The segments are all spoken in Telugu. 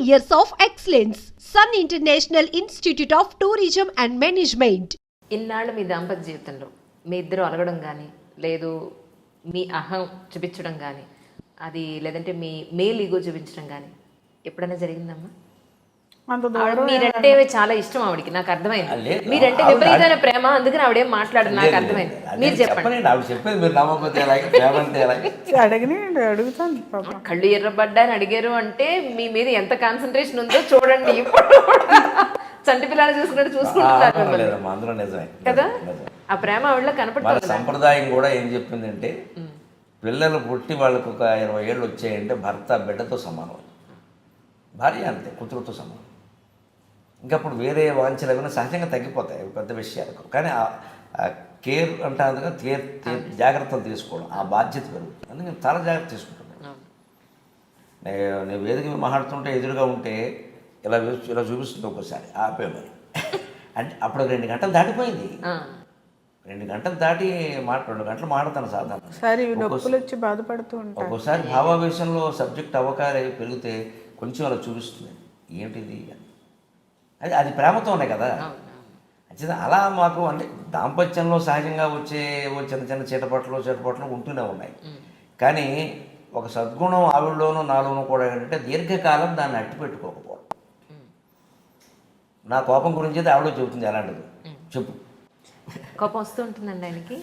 years of excellence. Sun International Institute of Tourism and Management. ఇన్నాళ్ళు మీ దాంపత్య జీవితంలో మీ ఇద్దరు అలగడం కానీ లేదు మీ అహం చూపించడం కానీ అది లేదంటే మీ మేల్ ఈగో చూపించడం కానీ ఎప్పుడైనా జరిగిందమ్మా? మీరంటే చాలా ఇష్టం ఆవిడకి, నాకు అర్థమైంది. మీరంటే విపరీతమైన ప్రేమ, అందుకని ఆవిడేం మాట్లాడదు, నాకు అర్థమైంది. మీరు చెప్పండి. కళ్ళు ఎర్రబడ్డా అని అడిగారు అంటే మీ మీద ఎంత కాన్సన్ట్రేషన్ ఉందో చూడండి. ఇప్పుడు చంటి పిల్లలు చూసుకున్నట్టు చూసుకుంటున్నారు కదా. ఆ ప్రేమ ఆవిడలో కనపడుతుంది. సంప్రదాయం కూడా ఏం చెప్పిందంటే పిల్లలు పుట్టి వాళ్ళకు ఒక 20 ఏళ్ళు వచ్చాయంటే భర్త బిడ్డతో సమానం, భార్య అంతే కూతురుతో సమానం. ఇంకప్పుడు వేరే వాంఛలు ఏమైనా సహజంగా తగ్గిపోతాయి పెద్ద విషయాలకు. కానీ కేర్ అంటారు, కేర్ జాగ్రత్తలు తీసుకోవడం, ఆ బాధ్యత పెరుగుతుంది. అందుకని చాలా జాగ్రత్త తీసుకుంటున్నాను. నేను వేదిక మాట్లాడుతుంటే ఎదురుగా ఉంటే ఇలా చూపిస్తుంది ఒక్కోసారి ఆపే మరి అంటే అప్పుడు 2 గంటలు దాటిపోయింది. 2 గంటలు దాటి 2 గంటలు మాట్లాడతాను సాధారణ. ఒక్కోసారి భావావేశంలో సబ్జెక్ట్ అవకాశం పెరిగితే కొంచెం అలా చూపిస్తుంది, ఏంటిది అని. అది ప్రేమతోనే కదా. అంటే అలా మాకు అంటే దాంపత్యంలో సహజంగా వచ్చే చిన్న చిన్న చీటపట్లు ఉంటూనే ఉన్నాయి. కానీ ఒక సద్గుణం ఆవిడలోనూ నాలోనూ కూడా ఏంటంటే దీర్ఘకాలం దాన్ని అట్టి పెట్టుకోకపోవడం. నా కోపం గురించి అయితే ఆవిడ చెబుతుంది, ఎలాంటిది చెప్పు. కోపం వస్తూ ఉంటుందండి ఆయనకి,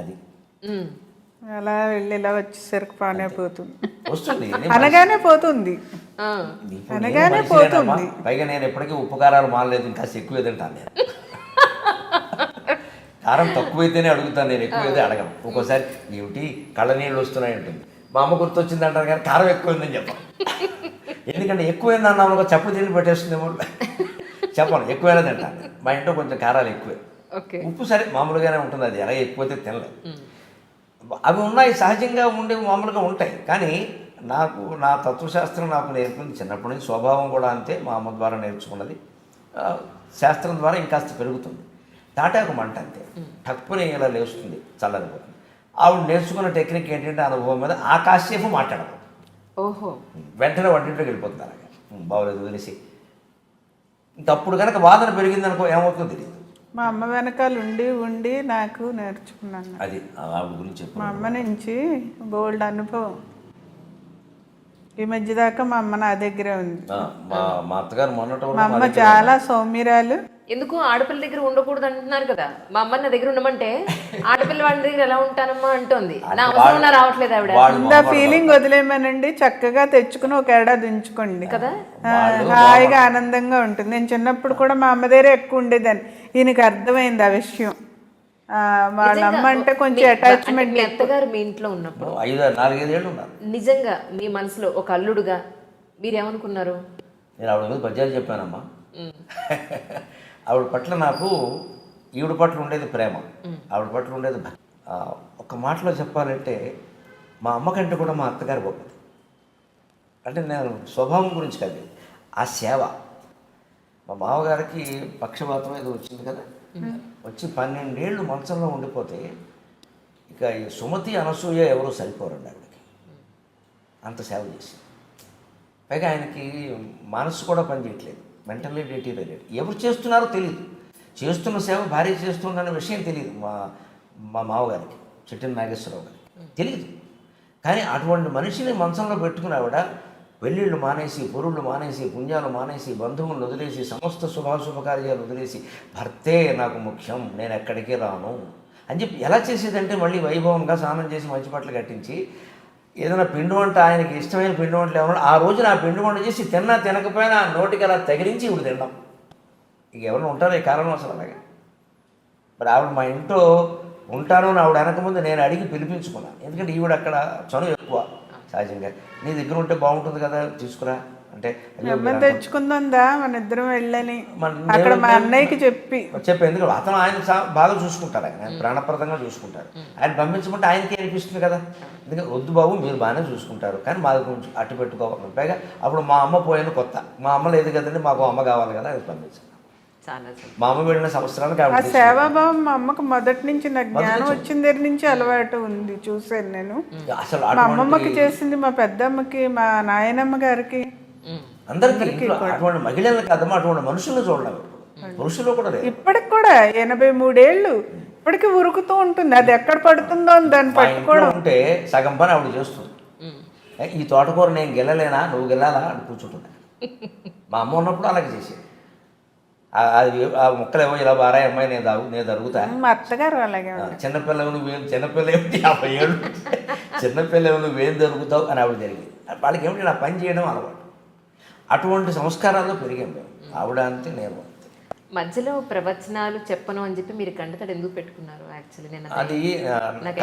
అది అలా వెళ్ళి ఇలా వచ్చేసరికి పానే పోతుంది, వస్తుంది అనగానే పోతుంది. పైగా నేను ఎప్పటికీ ఉప్పు కారాలు మానలేదు, ఇంకా ఎక్కువ తింటాను. నేను కారం తక్కువైతేనే అడుగుతాను, నేను ఎక్కువైతే అడగను. ఒక్కోసారి ఏమిటి కళ్ళ నీళ్ళు వస్తున్నాయి ఉంటుంది, మా అమ్మ గుర్తొచ్చింది అంటారు, కానీ కారం ఎక్కువైందని చెప్పాను. ఎందుకంటే ఎక్కువైందన్నా చప్పు తిండి పెట్టేస్తుందేమో చెప్పను, ఎక్కువైనా తింటాను. మా ఇంట్లో కొంచెం కారాలు ఎక్కువే, ఉప్పు సరే మామూలుగానే ఉంటుంది, అది ఎలా ఎక్కువైతే తినలేదు. అవి ఉన్నాయి, సహజంగా ఉండే మామూలుగా ఉంటాయి. కానీ నాకు నా తత్వశాస్త్రం నాకు నేర్పింది చిన్నప్పటి నుంచి, స్వభావం కూడా అంతే, మా అమ్మ ద్వారా నేర్చుకున్నది. శాస్త్రం ద్వారా ఇంకాస్త పెరుగుతుంది. తాటాకు మంట అంతే, తక్కువనే ఇలా లేస్తుంది, చల్లనిపోతుంది. ఆవిడ నేర్చుకున్న టెక్నిక్ ఏంటంటే అనుభవం మీద ఆ కాసేపు మాట్లాడదు, వెంటనే వంటింట్లోకి వెళ్ళిపోతుంది. అలాగే బాగోలేదు వదిలేసి. ఇంకప్పుడు కనుక వాదన పెరిగింది అనుకో ఏమవుతుందో తెలియదు. మా అమ్మ వెనకాల ఉండి నాకు నేర్చుకున్నాను. అది ఆవిడ గురించి మా అమ్మ నుంచి బోల్డ్ అనుభవం. ఈ మధ్య దాకా మా అమ్మ నా దగ్గరే ఉంది. మా అత్తగారు మా అమ్మ చాలా సౌమ్యరాలు. ఎందుకు ఆడపిల్ల దగ్గర ఉండకూడదు అంటున్నారు కదా, మా అమ్మ నా దగ్గర ఉండమంటే ఆడపిల్ల వాళ్ళ దగ్గర ఎలా ఉంటానమ్మా అంటోంది. నా అవసరం రావట్లేదు ఆవిడ. ఇంత ఫీలింగ్ వదిలేమనండి, చక్కగా తెచ్చుకుని ఒక ఏడాది ఉంచుకోండి కదా, హాయిగా ఆనందంగా ఉంటుంది. నేను చిన్నప్పుడు కూడా మా అమ్మ దగ్గర ఎక్కువ ఉండేదాన్ని. ఈయనకి అర్థమైంది ఆ విషయం. వాళ్ళ అమ్మ అంటే కొంచెం అటాచ్మెంట్. మీ అత్తగారు మీ ఇంట్లో ఉన్నప్పుడు 4-5 ఏళ్ళు ఉన్నారు. నిజంగా మీ మనసులో ఒక అల్లుడుగా మీరేమనుకున్నారు? నేను ఆవిడ మీద పద్యాలు చెప్పానమ్మా. ఆవిడ పట్ల నాకు ఈవిడ పట్ల ఉండేది ప్రేమ, ఆవిడ పట్ల ఉండేది ఒక మాటలో చెప్పాలంటే మా అమ్మ కంటే కూడా మా అత్తగారు గొప్పది. అంటే నేను స్వభావం గురించి కాదు, ఆ సేవ. మా మామగారికి పక్షవాతం ఏదో వచ్చింది కదా, వచ్చి 12 ఏళ్ళు మంచంలో ఉండిపోతే ఇక ఈ సుమతి అనసూయ ఎవరో సరిపోరండి ఆవిడకి, అంత సేవ చేసి. పైగా ఆయనకి మనసు కూడా పనిచేయట్లేదు, మెంటల్లీ డిటీరియరేట్. ఎవరు చేస్తున్నారో తెలియదు, చేస్తున్న సేవ భార్య చేస్తున్న విషయం తెలియదు మా మామగారికి, చెట్టిన నాగేశ్వరరావు గారికి తెలియదు. కానీ అటువంటి మనిషిని మంచంలో పెట్టుకుని ఆవిడ పెళ్ళిళ్ళు మానేసి, పొరుళ్ళు మానేసి, పుణ్యాలు మానేసి, బంధువులను వదిలేసి, సమస్త శుభాశుభకార్యాలు వదిలేసి, భర్తే నాకు ముఖ్యం, నేను ఎక్కడికి రాను అని చెప్పి ఎలా చేసేదంటే మళ్ళీ వైభవంగా స్నానం చేసి మంచి బట్టలు కట్టించి ఏదైనా పిండి వంట, ఆయనకి ఇష్టమైన పిండి వంటలు ఏమన్నా ఆ రోజున ఆ పిండి వంట చేసి తిన్నా తినకపోయినా నోటికి అలా తగిలించి ఇప్పుడు తినడం. ఇక ఎవరైనా ఉంటారు ఈ కాలంలో అసలు అలాగే. మరి ఆవిడ మా ఇంట్లో ఉంటాను అని ఆవిడ అనకముందు నేను అడిగి పిలిపించుకున్నాను. ఎందుకంటే ఈవిడ అక్కడ చనువు ఎక్కువ సహజంగా. నీ దగ్గర ఉంటే బాగుంటుంది కదా, తీసుకురా అంటే తెచ్చుకుందా మన ఇద్దరం వెళ్ళని అక్కడ మా అన్నయ్యకి చెప్పి ఎందుకంటే అతను ఆయన బాగా చూసుకుంటారు, ఆయన ప్రాణప్రదంగా చూసుకుంటారు. ఆయన పంపించమంటే ఆయనకి అనిపిస్తుంది కదా, ఎందుకంటే వద్దు బాబు మీరు బాగానే చూసుకుంటారు కానీ మాది కొంచెం అట్టు పెట్టుకోవాలి. పైగా అప్పుడు మా అమ్మ పోయిన కొత్త, మా అమ్మ లేదు కదండి, మాకు అమ్మ కావాలి కదా, అది పంపించాను. మా అమ్మ వెళ్ళిన సంవత్సరానికి సేవాభావం మా అమ్మకు మొదటి నుంచి, నాకు జ్ఞానం వచ్చిన దగ్గర నుంచి అలవాటు ఉంది. చూసాను నేను. అసలు మా అమ్మమ్మకి చేసింది, మా పెద్దమ్మకి, మా నాయనమ్మ గారికి అందరికీ ఇంట్లో అటువంటి మహిళలకు అర్థం అటువంటి మనుషులను చూడలేము. పురుషులు కూడా లేదు. ఇప్పటికి కూడా 83 ఏళ్ళు ఇప్పటికి ఉరుకుతూ ఉంటుంది. అది ఎక్కడ పడుతుందో అని దాన్ని మా ఇంట్లో పట్టుకోవడం. ఉంటే సగం పని ఆవిడ చేస్తుంది. ఈ తోటకూర నేను గెలలేనా, నువ్వు గెలాలా అని కూర్చుంటున్నా. మా అమ్మ ఉన్నప్పుడు అలాగే చేసేది. అది ఆ మొక్కలేమో ఇలా బారాయి అమ్మాయి నేను తరుగుతా. మా అత్తగారు అలాగే చిన్నపిల్లవు నువ్వేం చిన్నపిల్లలు 50 ఏళ్ళు చిన్నపిల్లవు నువ్వేం దొరుకుతావు అని ఆవిడ జరిగింది. వాళ్ళకి ఏమిటి నా పని చేయడం అలవాటు. అటువంటి సంస్కారాల్లో పెరిగాం మేము. ఆవిడ అంతే, నేను అంతే. మధ్యలో ప్రవచనాలు చెప్పను అని చెప్పి మీరు కంటతడి ఎందుకు పెట్టుకున్నారు? యాక్చువల్లీ నేను అది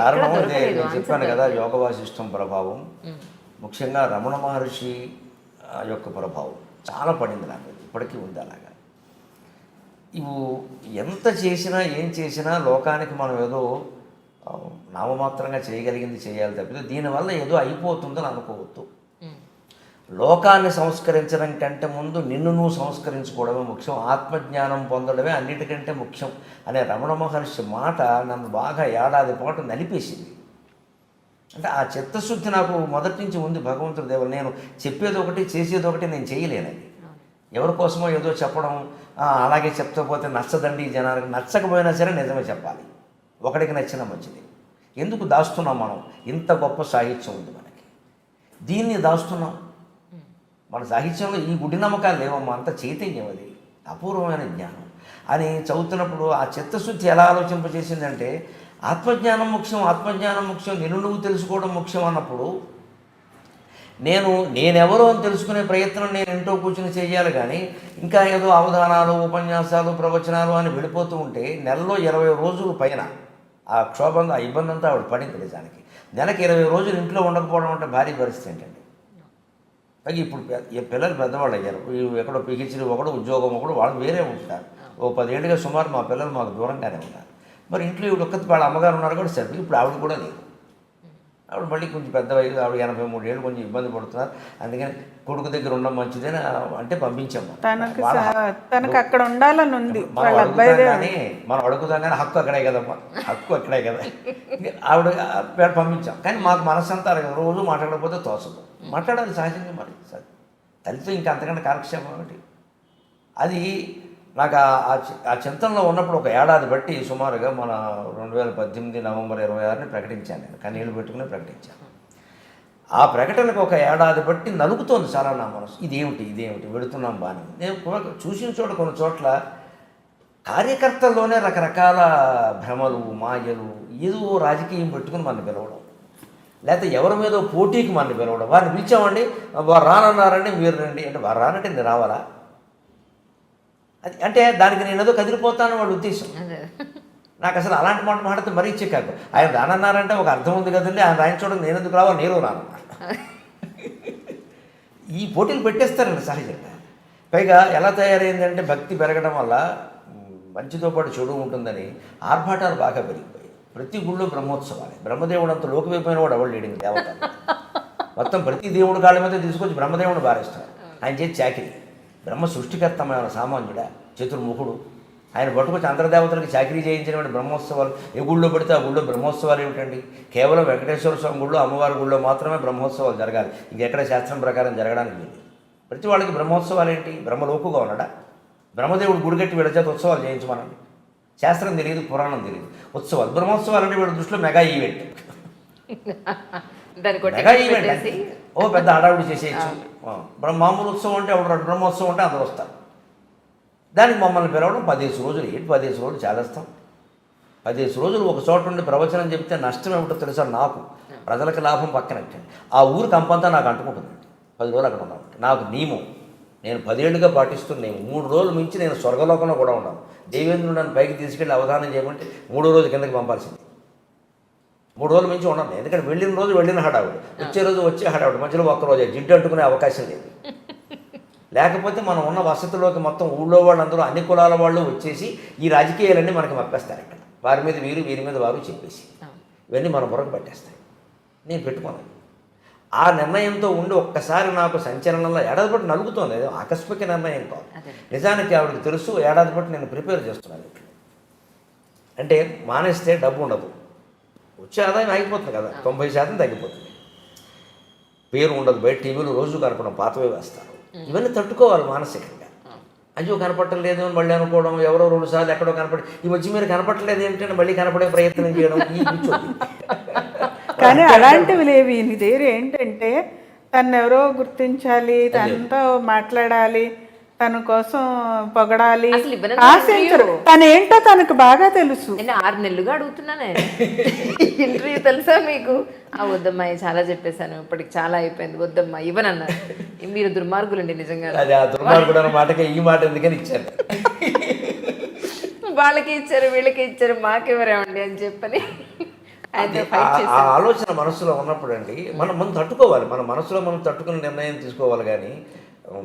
కారణం ఇదే, నేను చెప్పాను కదా, యోగ వాసిష్టం ప్రభావం, ముఖ్యంగా రమణ మహర్షి యొక్క ప్రభావం చాలా పడింది నాకు. ఇప్పటికీ ఉంది అలాగా. ఇవి ఎంత చేసినా ఏం చేసినా లోకానికి మనం ఏదో నామమాత్రంగా చేయగలిగింది చేయాలి తప్పితే దీనివల్ల ఏదో అయిపోతుందని అనుకోవద్దు. లోకాన్ని సంస్కరించడం కంటే ముందు నిన్ను నువ్వు సంస్కరించుకోవడమే ముఖ్యం, ఆత్మజ్ఞానం పొందడమే అన్నిటికంటే ముఖ్యం అనే రమణ మహర్షి మాట నన్ను బాగా ఏడాది పాటు నలిపేసింది. అంటే ఆ చిత్తశుద్ధి నాకు మొదటి నుంచి ఉంది. భగవంతుడి దేవుడు నేను చెప్పేది ఒకటి చేసేది ఒకటి నేను చేయలేనది. ఎవరి కోసమో ఏదో చెప్పడం, అలాగే చెప్తే పోతే నచ్చదండి ఈ జనానికి, నచ్చకపోయినా సరే నిజమే చెప్పాలి. ఒకడికి నచ్చిన మంచిది. ఎందుకు దాస్తున్నాం మనం? ఇంత గొప్ప సాహిత్యం ఉంది మనకి, దీన్ని దాస్తున్నాం. మన సాహిత్యంలో ఈ గుడి నమ్మకాలు లేవమ్మా, అంత చైతన్యం, అది అపూర్వమైన జ్ఞానం అని చదువుతున్నప్పుడు ఆ చిత్తశుద్ధి ఎలా ఆలోచింపజేసిందంటే ఆత్మజ్ఞానం ముఖ్యం, ఆత్మజ్ఞానం ముఖ్యం, నిన్ను నువ్వు తెలుసుకోవడం ముఖ్యం అన్నప్పుడు నేనెవరో అని తెలుసుకునే ప్రయత్నం నేను ఇంట్లో కూర్చుని చేయాలి. కానీ ఇంకా ఏదో అవధానాలు, ఉపన్యాసాలు, ప్రవచనాలు అని వెళ్ళిపోతూ ఉంటే నెలలో 20 రోజులు పైన ఆ క్షోభంగా, ఆ ఇబ్బంది అంతా ఆవిడ పడింది నిజానికి. నెలకి 20 రోజులు ఇంట్లో ఉండకపోవడం అంటే భారీ పరిస్థితి ఏంటండి. పైగా ఇప్పుడు పిల్లలు పెద్దవాళ్ళు అయ్యారు. ఎక్కడో పిహెచ్డీ ఒకడు, ఉద్యోగం ఒకడు, వాళ్ళు వేరే ఉంటారు. ఓ 10 ఏళ్ళుగా సుమారు మా పిల్లలు మాకు దూరంగానే ఉన్నారు. మరి ఇంట్లో ఈవిడ ఒక్కతి వాళ్ళ అమ్మగారు ఉన్నారు కూడా సరే. ఇప్పుడు ఆవిడ కూడా లేదు. ఆవిడ మళ్ళీ కొంచెం పెద్ద వయసు, ఆవిడ 83 ఏళ్ళు, కొంచెం ఇబ్బంది పడుతున్నారు. అందుకని కొడుకు దగ్గర ఉండడం మంచిదని అంటే పంపించాము. తనకు అక్కడ ఉండాలని ఉంది. మనం అడుగుతాం కానీ హక్కు అక్కడే కదమ్మా, హక్కు అక్కడే కదా. ఆవిడ పంపించాం. కానీ మాకు మనసంతా రోజు మాట్లాడకపోతే తోసదు. మాట్లాడాలి సహజంగా, మరి తల్లితో ఇంకా అంతకంటే కాలక్షేపం ఒకటి. అది నాకు ఆ చింతనలో ఉన్నప్పుడు ఒక ఏడాది బట్టి సుమారుగా మన 2018 నవంబర్ 26ని ప్రకటించాను. నేను కన్నీళ్ళు పెట్టుకుని ప్రకటించాను. ఆ ప్రకటనకు ఒక ఏడాది బట్టి నలుగుతోంది చాలా నా మనసు. ఇదేమిటి వెళుతున్నాం బాగా. నేను చూసిన చోట కొన్ని చోట్ల కార్యకర్తల్లోనే రకరకాల భ్రమలు, మాయలు, ఏదో రాజకీయం పెట్టుకుని మన పిలవడం, లేకపోతే ఎవరి మీదో పోటీకి మన పిలవడం. వారిని పిలిచామండి, వారు రానన్నారండి, మీరు రండి అంటే వారు రానంటే నేను రావాలా? అది అంటే దానికి నేను ఏదో కదిలిపోతాను వాళ్ళ ఉద్దేశం. నాకు అసలు అలాంటి మాట మాట్లాడితే మరీ చిక్కాకు. ఆయన రానన్నారంటే ఒక అర్థం ఉంది కదండి, ఆయన రాయించడం నేను ఎందుకు రావాలి, నేను రాను. ఈ పోటీలు పెట్టేస్తారండి సహజంగా. పైగా ఎలా తయారైందంటే భక్తి పెరగడం వల్ల మంచితో పాటు చెడు ఉంటుందని ఆర్భాటాలు బాగా పెరిగిపోయాయి. ప్రతి గుళ్ళో బ్రహ్మోత్సవాలే. బ్రహ్మదేవుడు అంత లోకమైపోయిన వాడు ఎవరు లేడింది దేవత. మొత్తం ప్రతి దేవుడు కాళ్ళ మీద తీసుకొచ్చి బ్రహ్మదేవుడు బారేస్తారు. ఆయన చేసి చాకిరి. బ్రహ్మ సృష్టికర్తమైన సామాన్యుడా, చతుర్ముఖుడు, ఆయన పట్టుకొచ్చి అంతర్దేవతలకు చాకరీ చేయించిన బ్రహ్మోత్సవాలు. ఏ గుళ్ళో పెడితే ఆ గుళ్ళో బ్రహ్మోత్సవాలు ఏమిటండి? కేవలం వెంకటేశ్వర స్వామి గుళ్ళో, అమ్మవారి గుళ్ళో మాత్రమే బ్రహ్మోత్సవాలు జరగాలి. ఇంకెక్కడ శాస్త్రం ప్రకారం జరగడానికి లేదు. ప్రతి వాళ్ళకి బ్రహ్మోత్సవాలు ఏంటి? బ్రహ్మలోకుగా ఉన్నాడా? బ్రహ్మదేవుడు గుడిగట్టి వీళ్ళ చేత ఉత్సవాలు చేయించమనండి. శాస్త్రం తెలియదు, పురాణం తెలియదు. ఉత్సవాలు, బ్రహ్మోత్సవాలు అంటే వీళ్ళ దృష్టిలో మెగా ఈవెంట్. మెగా ఈవెంట్ అంటే ఓ పెద్ద హడావుడి చేసేయచ్చు. మామూలు ఉత్సవం అంటే ఒకటి, బ్రహ్మోత్సవం అంటే అందరూ వస్తారు. దానికి మమ్మల్ని పిలవడం 15 రోజులు. ఏంటి 15 రోజులు చేస్తాం? 15 రోజులు ఒక చోట ఉండి ప్రవచనం చెప్తే నష్టం ఏమిటో తెలుసా? నాకు ప్రజలకు లాభం పక్కనట్టండి. ఆ ఊరు కంపంతా నాకు అంటుకుంటుందండి 10 రోజులు అక్కడ ఉన్నామంటే. నాకు నియమం నేను 10 ఏళ్ళుగా పాటిస్తున్నాను. 3 రోజులు మించి నేను స్వర్గలోకంలో కూడా ఉన్నాను. దేవేంద్రుడు నన్ను పైకి తీసుకెళ్ళి అవధానం చేయమంటే 3వ రోజు కిందకి పంపాల్సింది. 3 రోజుల మించి ఉన్నాను. ఎందుకంటే వెళ్ళిన రోజు వెళ్ళిన హడావుడు, వచ్చే రోజు వచ్చే హడావుడు, మధ్యలో ఒక్కరోజే జిడ్డు అంటుకునే అవకాశం లేదు. లేకపోతే మనం ఉన్న వసతిలోకి మొత్తం ఊళ్ళో వాళ్ళందరూ అన్ని కులాల వాళ్ళు వచ్చేసి ఈ రాజకీయాలన్నీ మనకి మప్పేస్తారు. ఇక్కడ వారి మీద వీరు, వీరి మీద వారు చెప్పేసి ఇవన్నీ మన బుర్రకు పట్టేస్తాయి. నేను పెట్టుకున్నాను. ఆ నిర్ణయంతో ఉండి ఒక్కసారి నాకు సంచలనంలో ఏడాది పాటు నలుగుతోంది. ఏదో ఆకస్మిక నిర్ణయం కాదు. నిజానికి ఆవిడకి తెలుసు ఏడాది పాటు నేను ప్రిపేర్ చేస్తున్నాను. అంటే మానేస్తే డబ్బు ఉండదు, వచ్చే ఆదాయం ఆగిపోతుంది కదా, 90% తగ్గిపోతుంది. పేరు ఉండదు, బయట టీవీలో రోజు కనపడం పాతవే వేస్తారు. ఇవన్నీ తట్టుకోవాలి మానసికంగా. అయ్యో కనపడలేదు అని మళ్ళీ అనుకోవడం, ఎవరో 2 సార్లు ఎక్కడో కనపడి ఈ వచ్చి మీరు కనపడలేదు ఏంటంటే మళ్ళీ కనపడే ప్రయత్నం చేయడం, ఈ కూర్చోండి. కానీ అలాంటివి లేవు ఈయన దగ్గర. ఏంటంటే తను ఎవరో గుర్తించాలి, తనతో మాట్లాడాలి, తన కోసం పొగడాలి, అసలు ఇవ్వనని ఆశించరు. తనేంటో తనకు బాగా తెలుసు. నేను 6 నెలలుగా అడుగుతున్నానే ఇంటర్వ్యూ తెలుసా మీకు? వద్దమ్మా చాలా చెప్పేశాను, ఇప్పటికి చాలా అయిపోయింది, వద్దమ్మా ఇవ్వనన్నారు. మీరు దుర్మార్గులండి నిజంగా. అది ఆ దుర్మార్గుడు అన్న మాటకే ఈ మాట ఎందుకని ఇచ్చారు. వాళ్ళకి ఇచ్చారు, వీళ్ళకి ఇచ్చారు, మాకెవరేమండి అని చెప్పని ఆ ఆలోచన మనసులో ఉన్నప్పుడు అండి మనం తట్టుకోవాలి. మన మనసులో మనం తట్టుకుని నిర్ణయం తీసుకోవాలి, కానీ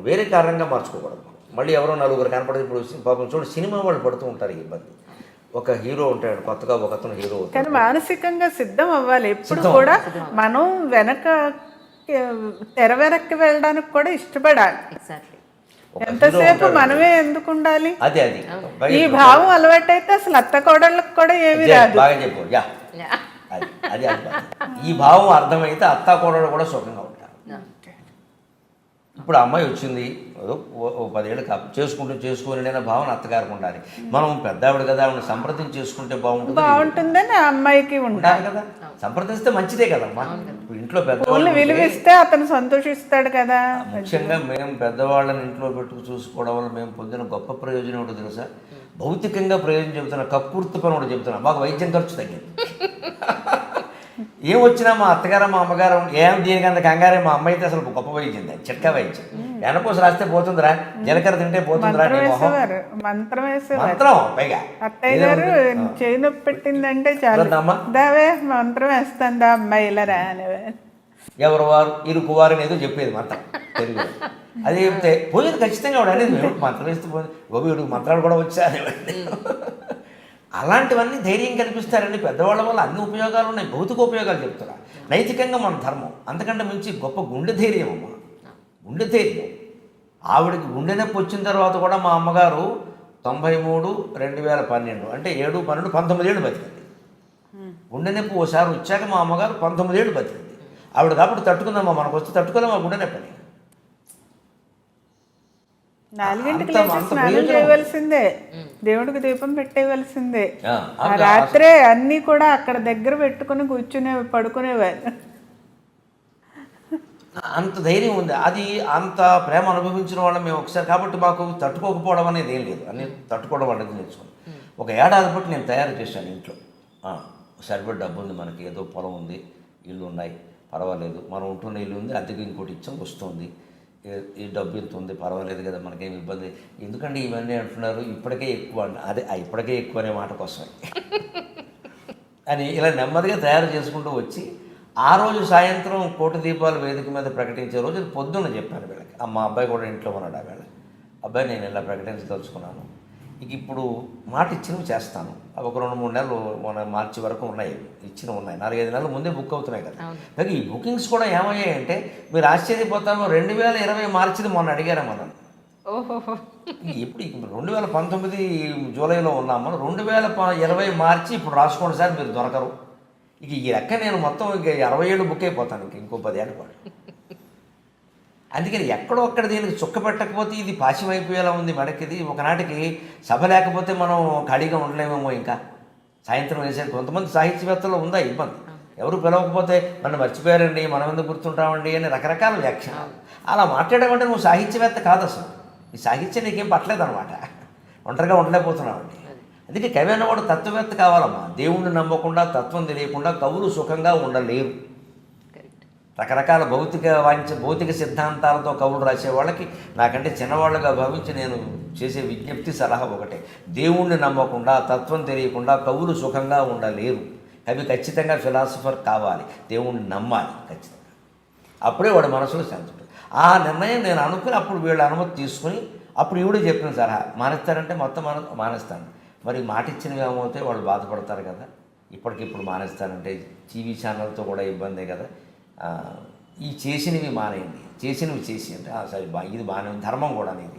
వేరే కారణంగా మార్చుకోకూడదు. మళ్ళీ ఎవరో 4 కనపడదు. ఇప్పుడు పాపం చూడండి, సినిమా వాళ్ళు పడుతూ ఉంటారు ఈ ఇబ్బంది. ఒక హీరో ఉంటాడు కొత్తగా, ఒక అతను హీరో. కానీ మానసికంగా సిద్ధం అవ్వాలి ఎప్పుడు కూడా. మనం తెర వెనక్కి వెళ్ళడానికి కూడా ఇష్టపడాలి. ఎంతసేపు మనమే ఎందుకు ఉండాలి? అది ఈ భావం అలవాటైతే అసలు అత్త కోడళ్ళకి కూడా ఏమీ రాదు. బాగా చెప్పు. అది ఈ భావం అర్థమైతే అత్త కోడళ్ళు కూడా సుఖంగా ఉంటారు. ఇప్పుడు అమ్మాయి వచ్చింది, 10 ఏళ్ళు చేసుకుని నేను భావన అత్తగారికి ఉండాలి. మనం పెద్దావిడ కదా, ఆవిడ సంప్రదించి చేసుకుంటే బాగుంటుందని ఆ అమ్మాయికి ఉండాలి కదా. సంప్రదిస్తే మంచిదే కదమ్మా. ఇంట్లో పెద్దవాళ్ళు విలువిస్తే అతను సంతోషిస్తాడు కదా. ముఖ్యంగా మేము పెద్దవాళ్ళని ఇంట్లో పెట్టుకు చూసుకోవడం వల్ల మేము పొందిన గొప్ప ప్రయోజనం ఏంటో తెలుసా? భౌతికంగా ప్రయోజనం చెబుతున్నా, కక్కుర్తి పని కూడా చెబుతున్నా, మాకు వైద్యం ఖర్చు తగ్గింది. ఏం వచ్చినా మా అత్తగారు మా అమ్మగారు దీనికంత కంగారే. మా అమ్మ అయితే అసలు గొప్ప వైద్యం, చిట్కా వైద్యం. వెనకోసం రాస్తే పోతుందిరా, జీలకర్ర తింటే పోతుందిరా. మంత్రం పైగా అత్తయ్య గారు చేయి నొప్పి పెట్టిందంటే చాలు, దావే మంత్రం వేస్తుందా అమ్మాయి ఇలా రానివే. ఎవరు వారు ఇరుకు వారు ఏదో చెప్పేది మంత్రం తెలుగు. అది చెప్తే పోయేది ఖచ్చితంగా వాడు అనేది. మంత్రం వేస్తే పోయింది, గోబీడు మంత్రాలు కూడా వచ్చా. అలాంటివన్నీ ధైర్యం కల్పిస్తారండి. పెద్దవాళ్ళ వల్ల అన్ని ఉపయోగాలు ఉన్నాయి, భౌతిక ఉపయోగాలు చెప్తారా. నైతికంగా మన ధర్మం అంతకంటే మించి గొప్ప గుండె ధైర్యం అమ్మ. గుండె ధైర్యం. ఆవిడకి గుండె నొప్పి వచ్చిన తర్వాత కూడా మా అమ్మగారు 93, 2012 అంటే 7, 12, 19 ఏళ్ళు బతికింది. గుండె నొప్పి ఓసారి వచ్చాక మా అమ్మగారు 19 ఏళ్ళు బతికింది. ఆవిడ కాబట్టి తట్టుకుందమ్మా, మనకు వస్తే తట్టుకోలేము ఆ గుండె నొప్పిని. 4 స్నానం చేయవలసిందే, దేవుడికి దీపం పెట్టేవలసిందే. ఆ రాత్రే అన్నీ కూడా అక్కడ దగ్గర పెట్టుకుని పడుకునేవారు. అంత ధైర్యం ఉంది. అది అంత ప్రేమ అనుభవించిన వాళ్ళం మేము ఒకసారి. కాబట్టి మాకు తట్టుకోకపోవడం అనేది ఏం లేదు, అన్ని తట్టుకోవడం అనేది నేర్చుకున్నాం. 1 ఏడాది బట్టి నేను తయారు చేశాను ఇంట్లో. సరిపడి డబ్బు ఉంది మనకి, ఏదో పొలం ఉంది, ఇల్లు ఉన్నాయి, పర్వాలేదు. మనం ఉంటున్న ఇల్లు ఉంది, అద్దెకి ఇంకోటి ఇచ్చాం, వస్తుంది. ఈ డబ్బు ఎంత ఉంది, పర్వాలేదు కదా, మనకేం ఇబ్బంది. ఎందుకంటే ఇవన్నీ అంటున్నారు ఇప్పటికే ఎక్కువ, అదే ఇప్పటికే ఎక్కువ అనే మాట కోసమే అని ఇలా నెమ్మదిగా తయారు చేసుకుంటూ వచ్చి ఆ రోజు సాయంత్రం కోటి దీపాల వేదిక మీద ప్రకటించే రోజు పొద్దున్న చెప్పాను వీళ్ళకి. మా అబ్బాయి కూడా ఇంట్లో ఉన్నాడు. ఆ వేళ అబ్బాయి నేను ఇలా ప్రకటించదలుచుకున్నాను, ఇక ఇప్పుడు మాట ఇచ్చినవి చేస్తాను. అవి ఒక 2-3 నెలలు మన మార్చి వరకు ఉన్నాయి, ఇచ్చినవి ఉన్నాయి. 4-5 నెలల ముందే బుక్ అవుతున్నాయి కదా. అలాగే ఈ బుకింగ్స్ కూడా ఏమయ్యాయంటే మీరు ఆశ్చర్యపోతాను, 2020 మార్చిది మొన్న అడిగారా మనం. ఇప్పుడు 2019 జూలైలో ఉన్నాము, 2020 మార్చి ఇప్పుడు రాసుకోండి సార్, మీరు దొరకరు. ఇక ఈ లెక్క నేను మొత్తం ఇక 60 ఏళ్ళు బుక్ అయిపోతాను, ఇంకో 10 ఏళ్ళ పాటు. అందుకని ఎక్కడో అక్కడ దీనికి చుక్క పెట్టకపోతే ఇది పాశం అయిపోయేలా ఉంది మనకిది. ఒకనాటికి సభ లేకపోతే మనం ఖాళీగా ఉండలేమేమో. ఇంకా సాయంత్రం వేసేది కొంతమంది సాహిత్యవేత్తలో ఉందా ఇబ్బంది, ఎవరు పిలవకపోతే నన్ను మర్చిపోయారండి, మనం ఎందుకు గుర్తుంటామండి అని రకరకాల వ్యాఖ్యానాలు. అలా మాట్లాడమంటే నువ్వు సాహిత్యవేత్త కాదు, అసలు ఈ సాహిత్యం నీకేం పట్టలేదన్నమాట, ఒంటరిగా ఉండలేకపోతున్నామండి. అందుకే కవి అన్నవాడు తత్వవేత్త కావాలమ్మా. దేవుణ్ణి నమ్మకుండా, తత్వం తెలియకుండా కవులు సుఖంగా ఉండలేరు. రకరకాల భౌతిక సిద్ధాంతాలతో కవులు రాసే వాళ్ళకి నాకంటే చిన్నవాళ్ళుగా భావించి నేను చేసే విజ్ఞప్తి, సలహా ఒకటే: దేవుణ్ణి నమ్మకుండా, తత్వం తెలియకుండా కవులు సుఖంగా ఉండలేరు. కవి ఖచ్చితంగా ఫిలాసఫర్ కావాలి, దేవుణ్ణి నమ్మాలి ఖచ్చితంగా, అప్పుడే వాడి మనసులో శాంతి ఉంటుంది. ఆ నిర్ణయం నేను అనుకుని అప్పుడు వీళ్ళ అనుమతి తీసుకుని అప్పుడు ఈవిడే చెప్పిన సలహా, మానేస్తారంటే మొత్తం మానేస్తాను. మరి మాట ఇచ్చినవి ఏమవుతాయి, వాళ్ళు బాధపడతారు కదా. ఇప్పటికిప్పుడు మానేస్తానంటే టీవీ ఛానల్తో కూడా ఇబ్బందే కదా. ఈ చేసినవి మానేయండి, చేసినవి చేసి అంటే సరే ఇది బాగానే ధర్మం కూడా అనేది